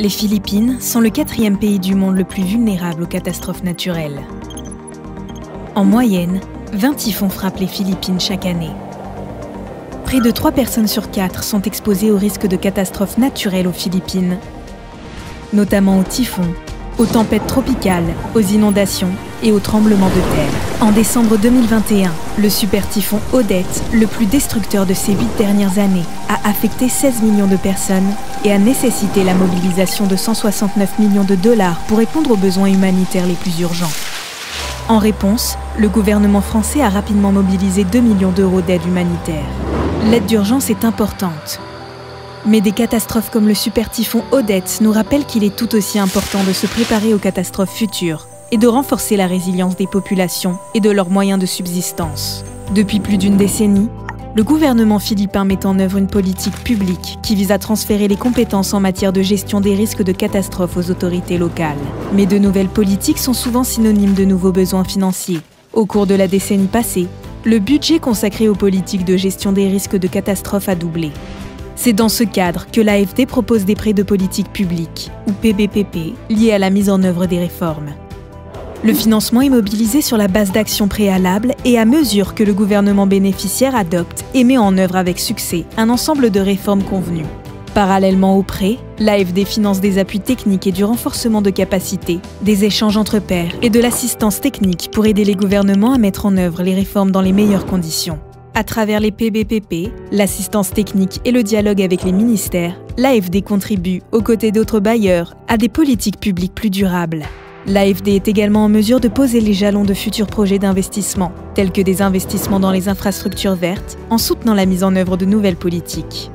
Les Philippines sont le 4e pays du monde le plus vulnérable aux catastrophes naturelles. En moyenne, 20 typhons frappent les Philippines chaque année. Près de 3 personnes sur 4 sont exposées au risque de catastrophes naturelles aux Philippines, notamment aux typhons, aux tempêtes tropicales, aux inondations et aux tremblements de terre. En décembre 2021, le super typhon Odette, le plus destructeur de ces 8 dernières années, a affecté 16 millions de personnes et a nécessité la mobilisation de 169 millions de dollars pour répondre aux besoins humanitaires les plus urgents. En réponse, le gouvernement français a rapidement mobilisé 2 millions d'euros d'aide humanitaire. L'aide d'urgence est importante. Mais des catastrophes comme le super typhon Odette nous rappellent qu'il est tout aussi important de se préparer aux catastrophes futures et de renforcer la résilience des populations et de leurs moyens de subsistance. Depuis plus d'une décennie, le gouvernement philippin met en œuvre une politique publique qui vise à transférer les compétences en matière de gestion des risques de catastrophes aux autorités locales. Mais de nouvelles politiques sont souvent synonymes de nouveaux besoins financiers. Au cours de la décennie passée, le budget consacré aux politiques de gestion des risques de catastrophes a doublé. C'est dans ce cadre que l'AFD propose des prêts de politique publique, ou PBPP, liés à la mise en œuvre des réformes. Le financement est mobilisé sur la base d'actions préalables et à mesure que le gouvernement bénéficiaire adopte et met en œuvre avec succès un ensemble de réformes convenues. Parallèlement aux prêts, l'AFD finance des appuis techniques et du renforcement de capacités, des échanges entre pairs et de l'assistance technique pour aider les gouvernements à mettre en œuvre les réformes dans les meilleures conditions. À travers les PBPP, l'assistance technique et le dialogue avec les ministères, l'AFD contribue, aux côtés d'autres bailleurs, à des politiques publiques plus durables. L'AFD est également en mesure de poser les jalons de futurs projets d'investissement, tels que des investissements dans les infrastructures vertes, en soutenant la mise en œuvre de nouvelles politiques.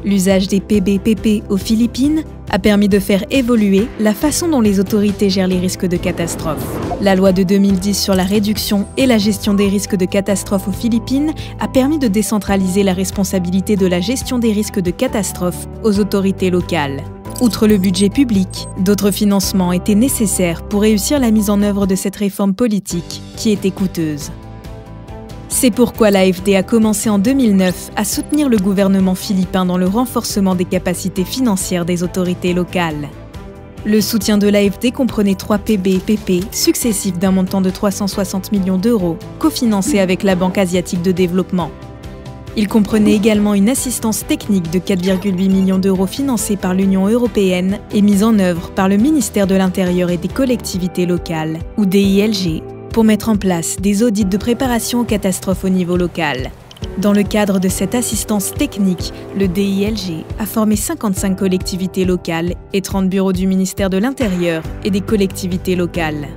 L'usage des PBPP aux Philippines a permis de faire évoluer la façon dont les autorités gèrent les risques de catastrophes. La loi de 2010 sur la réduction et la gestion des risques de catastrophes aux Philippines a permis de décentraliser la responsabilité de la gestion des risques de catastrophes aux autorités locales. Outre le budget public, d'autres financements étaient nécessaires pour réussir la mise en œuvre de cette réforme politique qui était coûteuse. C'est pourquoi l'AFD a commencé en 2009 à soutenir le gouvernement philippin dans le renforcement des capacités financières des autorités locales. Le soutien de l'AFD comprenait 3 PBPP successifs d'un montant de 360 millions d'euros, cofinancés avec la Banque asiatique de développement. Il comprenait également une assistance technique de 4,8 millions d'euros financée par l'Union européenne et mise en œuvre par le ministère de l'Intérieur et des collectivités locales, ou DILG, pour mettre en place des audits de préparation aux catastrophes au niveau local. Dans le cadre de cette assistance technique, le DILG a formé 55 collectivités locales et 30 bureaux du ministère de l'Intérieur et des collectivités locales.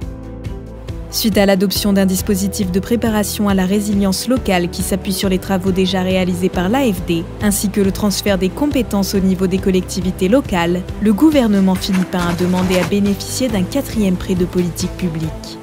Suite à l'adoption d'un dispositif de préparation à la résilience locale qui s'appuie sur les travaux déjà réalisés par l'AFD, ainsi que le transfert des compétences au niveau des collectivités locales, le gouvernement philippin a demandé à bénéficier d'un 4e prêt de politique publique.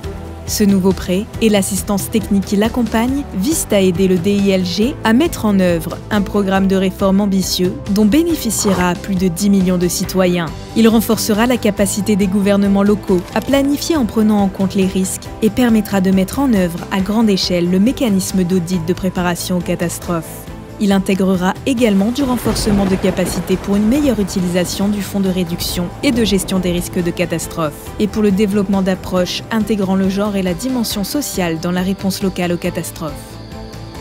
Ce nouveau prêt et l'assistance technique qui l'accompagne visent à aider le DILG à mettre en œuvre un programme de réforme ambitieux dont bénéficiera plus de 10 millions de citoyens. Il renforcera la capacité des gouvernements locaux à planifier en prenant en compte les risques et permettra de mettre en œuvre à grande échelle le mécanisme d'audit de préparation aux catastrophes. Il intégrera également du renforcement de capacités pour une meilleure utilisation du fonds de réduction et de gestion des risques de catastrophes, et pour le développement d'approches intégrant le genre et la dimension sociale dans la réponse locale aux catastrophes.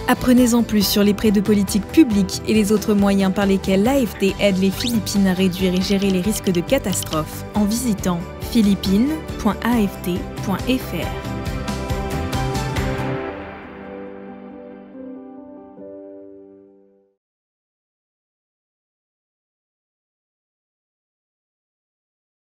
Apprenez-en plus sur les prêts de politique publique et les autres moyens par lesquels l'AFD aide les Philippines à réduire et gérer les risques de catastrophes en visitant philippines.afd.fr.